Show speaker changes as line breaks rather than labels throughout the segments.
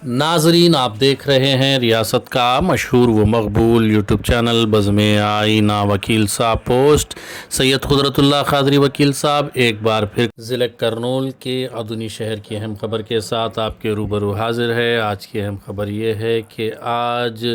नाजरीन, आप देख रहे हैं रियासत का मशहूर व मकबूल यूट्यूब चैनल बज़्म आईना वकील साहब पोस्ट। सैयद कुदरतुल्लाह क़ादरी वकील साहब एक बार फिर ज़िले करनूल के अदुनी शहर की अहम ख़बर के साथ आपके रूबरू हाजिर है। आज की अहम ख़बर ये है कि आज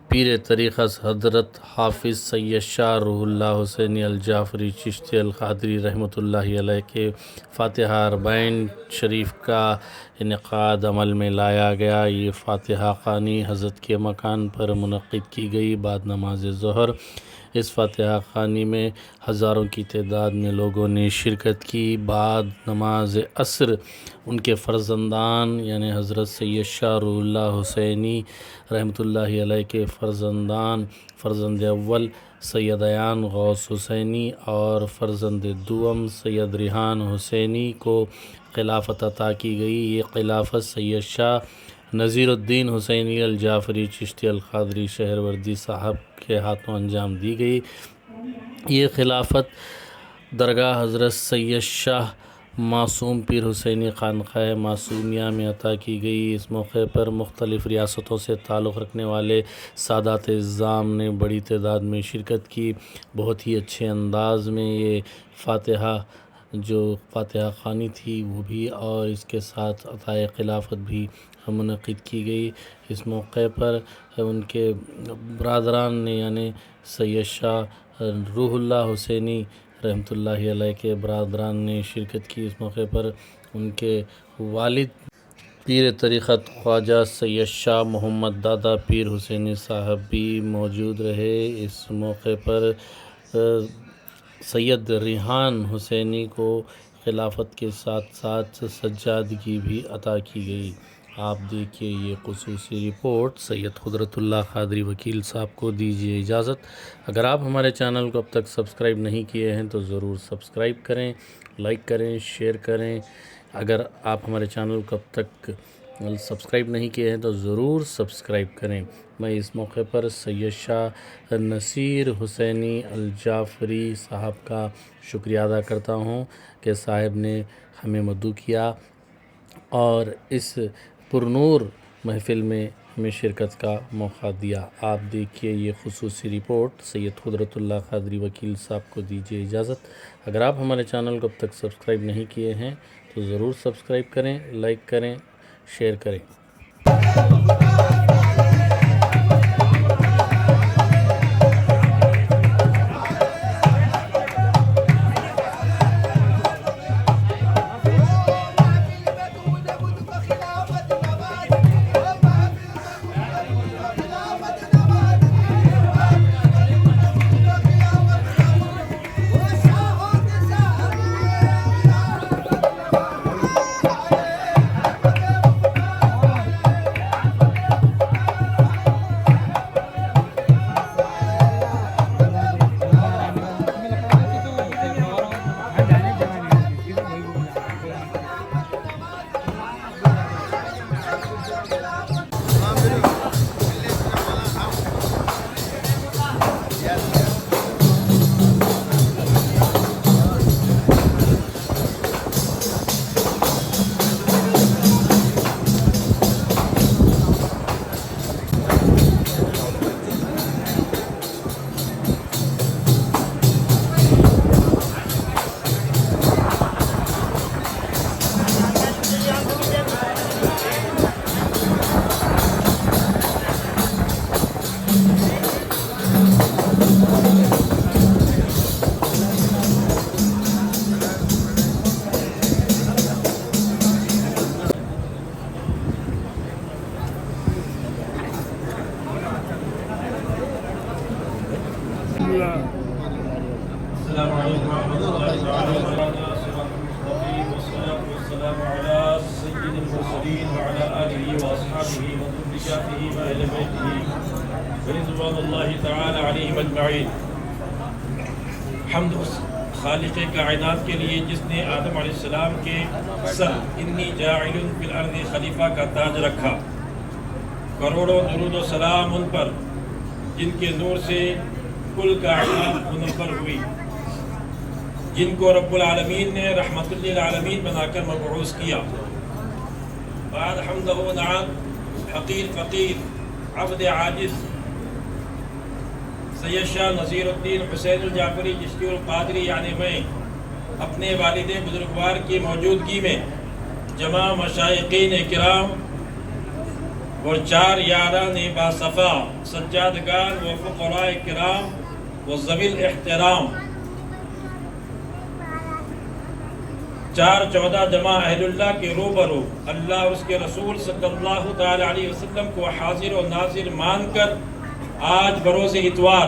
पीर तरीक़त हज़रत हाफिज़ सैयद शाह रूहुल्लाह हुसैनी अल जाफ़री चिश्ती अल क़ादरी रहमतुल्लाहि अलैह के फ़ातिहा अरबईन शरीफ का इनेक़ाद अमल में लाया गया। ये फ़ातिहा ख़ानी हज़रत के मकान पर मुनक़्क़िद की गई बाद नमाज ज़ोहर। इस फ़ातिहा ख़ानी में हज़ारों की तादाद में लोगों ने शिरकत की। बाद नमाज असर उनके फ़र्ज़ंदान यानी हज़रत सैयद शाह रूहुल्लाह हुसैनी रहमतुल्लाहि अलैह के फ़र्ज़ंदान फ़र्ज़ंद अव्वल सैयद अयान गौस हुसैनी और फ़र्ज़ंद दुअम सैयद रिहान हुसैनी को खिलाफत अता की गई। ये खिलाफत सैयद शाह नज़ीरुद्दीन हुसैनी अल जाफ़री चिश्ती अल क़ादरी शहरवर्दी साहब के हाथों अंजाम दी गई। ये खिलाफत दरगाह हज़रत सैयद शाह मासूम पीर हुसैनी खानक़ाह मासूमिया में अता की गई। इस मौके पर मुख्तलिफ़ रियासतों से ताल्लुक़ रखने वाले सादात इज़्ज़ाम ने बड़ी तादाद में शिरकत की। बहुत ही अच्छे अंदाज़ में ये फ़ातिहा ख़ानी थी वो भी, और इसके साथ अताए खिलाफत भी मुनक़्क़िद की गई। इस मौके पर उनके बरादरान ने यानी सैयद शाह रूहुल्लाह हुसैनी रहमतुल्लाहि अलैह के बरादरान ने शिरकत की। इस मौके पर उनके वालिद पीर तरीक़त ख्वाजा सैयद शाह मोहम्मद दादा पीर हुसैनी साहब भी मौजूद रहे। इस मौके पर सैयद रिहान हुसैनी को खिलाफत के साथ साथ सज्जादगी भी अता की गई। आप देखिए ये ख़ुसूसी रिपोर्ट। सैयद कुदरतुल्लाह क़ादरी वकील साहब को दीजिए इजाज़त। अगर आप हमारे चैनल को अब तक सब्सक्राइब नहीं किए हैं तो ज़रूर सब्सक्राइब करें, लाइक करें, शेयर करें। अगर आप हमारे चैनल को अब तक सब्सक्राइब नहीं किए हैं तो ज़रूर सब्सक्राइब करें। मैं इस मौके पर सैयद शाह नसीर हुसैनी अल जाफ़री साहब का शुक्रिया अदा करता हूँ कि साहब ने हमें मदऊ किया और इस पुरनूर महफ़िल में हमें शिरकत का मौका दिया। आप देखिए ये ख़ुसूसी रिपोर्ट। सैयद कुदरतुल्लाह क़ादरी वकील साहब को दीजिए इजाज़त। अगर आप हमारे चैनल को अब तक सब्सक्राइब नहीं किए हैं तो ज़रूर सब्सक्राइब करें, लाइक करें, शेयर करें।
السلام عليكم ورحمة الله تعالى وبركاته. والصلاة والسلام على سيد المرسلين وعلى آله وأصحابه وذرياته وأهل بيته رضوان الله تعالى عليهم अजमाइन। हम्द खालिक़ कायनात के लिए जिसने आदम अलैहिस्सलाम के सर इन्नी जाइलुन फिल अर्ज़ि खलीफा का ताज रखा। करोड़ों दुरूद व सलाम उन पर जिनके नूर से कुल कायनात मुनव्वर हुई, जिनको रब्बुल आलमीन ने रहमतुल लिल आलमीन बनाकर मबऊस किया। बाद हम्दहु व नआत हकीर फ़कीर अब्द आजिज़ सैयद शाह नज़ीरुद्दीन हुसैन जाफ़री चिश्ती क़ादरी यानी मैं अपने वालिद बुजुर्गवार की मौजूदगी में जमा मशाइक़ीन किराम और 4 यारान बासफ़ा सज्जादगान व फ़ुक़राए किराम व ज़वील एहतराम 4-14 जमा अहलुल्लाह के रूबरू अल्लाह और उसके रसूल सल्लल्लाहु तआला अलैहि वसल्लम को हाजिर और नाजिर मानकर आज बरोज़ इतवार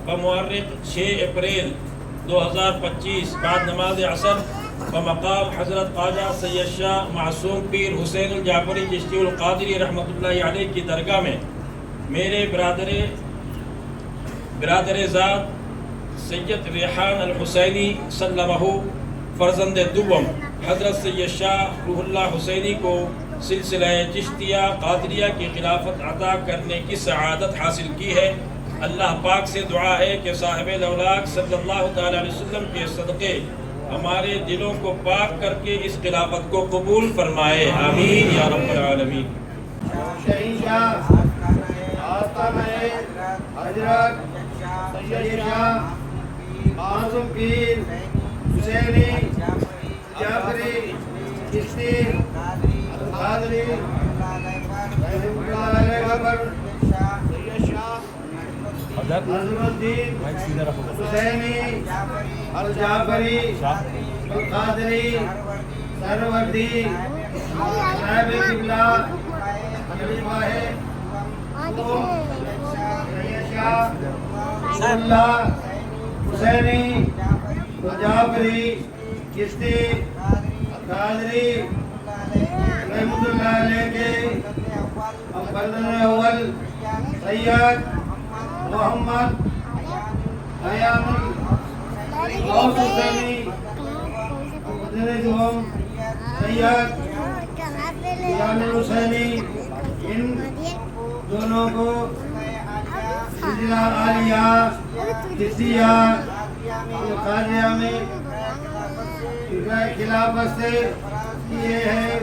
बमुअर्रिख़ 6 अप्रैल 2025 बाद नमाज असर बमक़ाम हज़रत ख्वाजा सैयद शाह मासूम पीर हुसैन जाफ़री चिश्ती क़ादरी रहमतुल्लाहि अलैह की दरगाह में मेरे बिरादर ज़ात सैयद रेहान अल हुसैनी सल्लमहु फ़र्ज़ंद दुवम हज़रत सैयद शाह रूहुल्लाह हुसैनी को सिलसिला चिश्तिया क़ादरिया की खिलाफत अता करने की सआदत हासिल की है। अल्लाह पाक से दुआ है कि साहिब लौलाक सल्लल्लाहु तआला अलैहि वसल्लम के सदक़े हमारे दिलों को पाक करके इस खिलाफत को कबूल फरमाए, आमीन या रब्बल आलमीन। मासूम पीर हुसैनी जाफ़री चिश्ती क़ादरी नज़ीरुद्दीन हुसैनी अल जाफ़री क़ादरी सरवर्दी साहिब क़िबला खलीफा है हुसैनी जाफ़री चिश्ती क़ादरी रहमतुल्लाह अलैह के अव्वल सैयद मोहम्मद हयामुल गौस हुसैनी सैयद यामुल हुसैनी इन दोनों को सिलसिला आलिया चिश्तिया क़ादरिया में खिलाफत से किए हैं।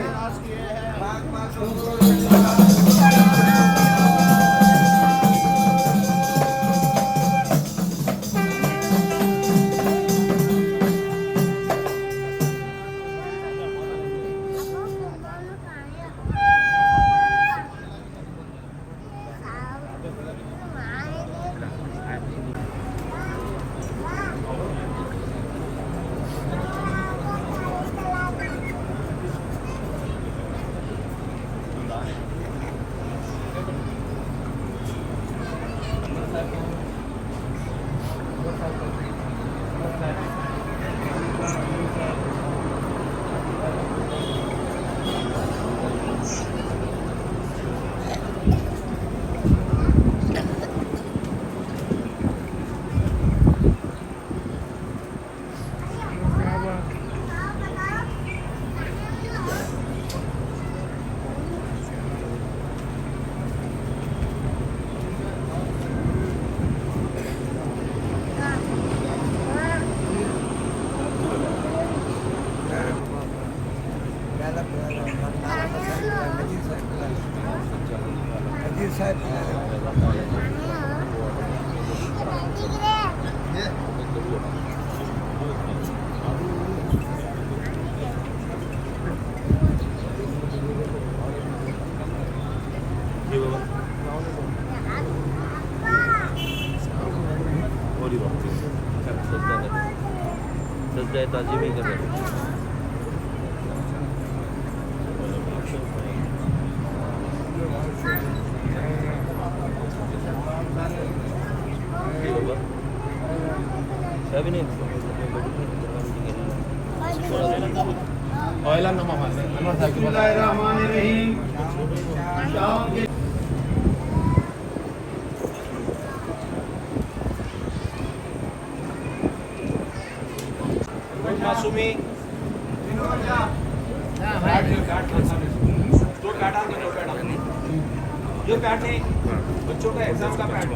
सजदा ताज़ीम ही कर रहे हैं।
मासूमी जो पैड नहीं बच्चों का एग्जाम का पैड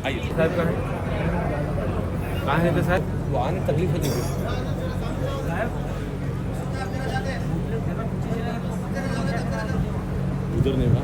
आइए साहब कहाँ है तो साहब वो आने तकलीफ होती है उधर नहीं हुआ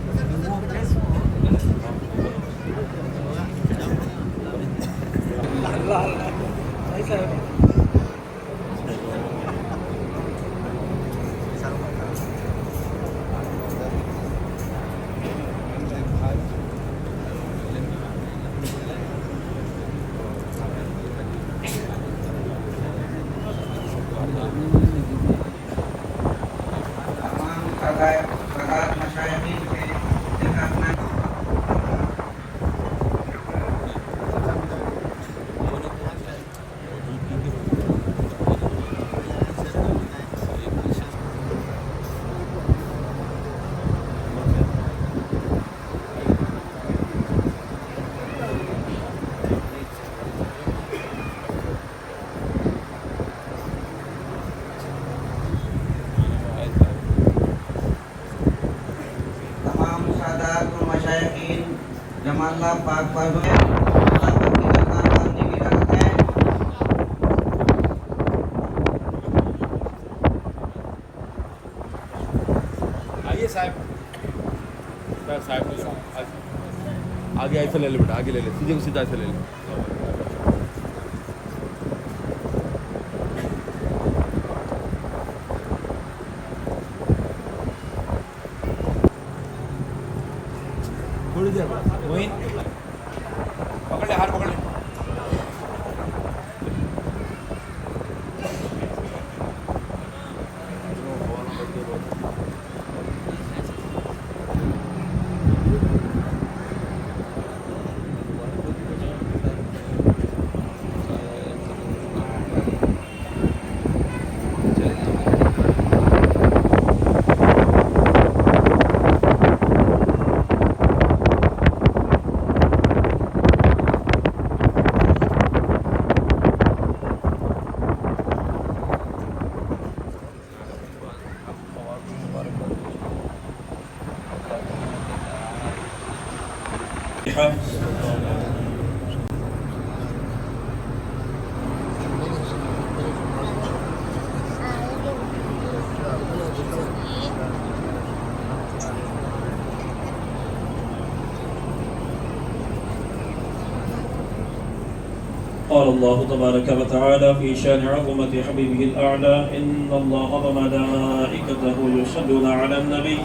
तमाम सादात और मशाइखीन जमाला पाक पर हुए आपकी दरगाह बंदी भी रखते हैं।
आइए साहब आगे ऐसा ले ले बेटा आगे ले ले सीधे को सीधा ऐसा ले ले थोड़ी देर मोइन पकड़ ले हाथ पकड़ ले
قال الله تبارك وتعالى في شان عظمة حبيبه الأعلى إن الله وملائكته يصلون على النبي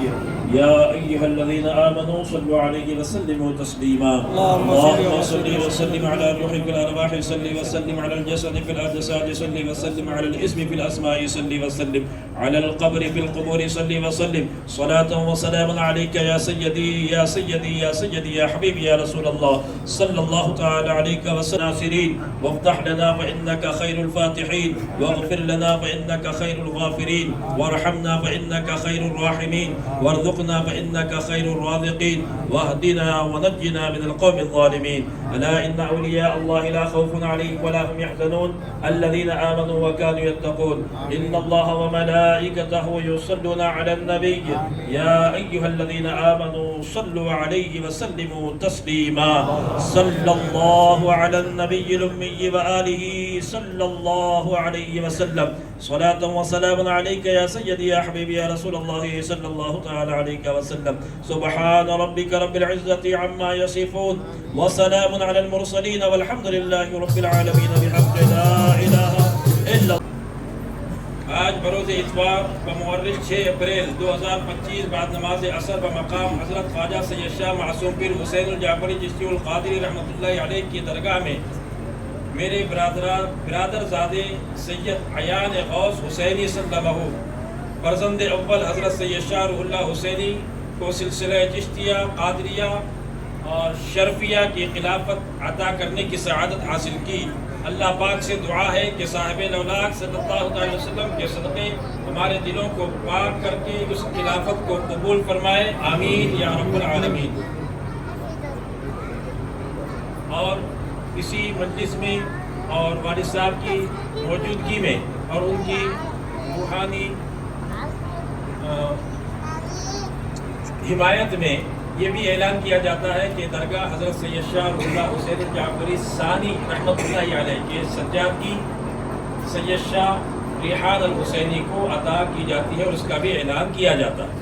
يا أيها الذين آمنوا صلوا عليه وسلموا تسليما اللهم صل وسلم على روحك الأرواح صل وسلم على الجسد في الأجساد صل وسلم على الاسم في الأسماء صل وسلم على القبر في القبور صل وسلم صلاة وسلام عليك يا سيدي يا سيدي يا سيدي يا حبيبي يا رسول الله صلى الله تعالى عليك وسلم وافتح لنا فإنك خير الفاتحين واغفر لنا فإنك خير الغافرين وارحمنا فإنك خير الراحمين وارزقنا فإنك خير الرازقين واهدنا ونجنا من القوم الظالمين ألا إن أولياء الله لا خوف عليهم ولا هم يحزنون الذين آمنوا وكانوا يتقون إن الله وملائكته يصلون على النبي يا أيها الذين آمنوا صلوا عليه وسلموا تسليما صلى الله على النبي الأمي وآله صلى الله عليه وسلم صلاة وسلام عليك يا سيدي يا حبيبي يا رسول الله صلى الله تعالى عليك وسلم سبحان ربك رب العزة عما يصفون وسلام على المرسلين والحمد لله رب العالمين بحق لا إله إلا الله आज बरोज़ इतवार बमुअर्रिख 6 अप्रैल 2025 बाद नमाज असर बमकाम हज़रत ख्वाजा सैयद शाह मासूम पीर हुसैन जाफरी चिश्ती उल क़ादरी रहमतुल्लाहि अलैह की दरगाह में मेरे बिरादरज़ादे सैयद अयान गौस हुसैनी सल्लल्लाहु फर्जंद अव्वल हज़रत सैयद शाह रुहुल्लाह हुसैनी को सिलसिला चिश्तिया क़ादरिया और शरफिया की खिलाफत अता करने की सआदत हासिल की। अल्लाह पाक से दुआ है कि साहिब लौलाक सल्लल्लाहु अलैहि वसल्लम के सदक़े हमारे दिलों को पाक करके उस खिलाफत को कबूल फरमाए, आमीन या रब्बुल आलमीन। और इसी मजलिस में और वालिद साहब की मौजूदगी में और उनकी रूहानी हिमायत में ये भी ऐलान किया जाता है कि दरगाह हज़रत सैयद शाह रुहुल्लाह हुसैन जाफरी सानी रहमतुल्लाहि अलैह के सज्जादगी सैयद शाह रिहान अल हुसैनी को अता की जाती है और उसका भी ऐलान किया जाता है।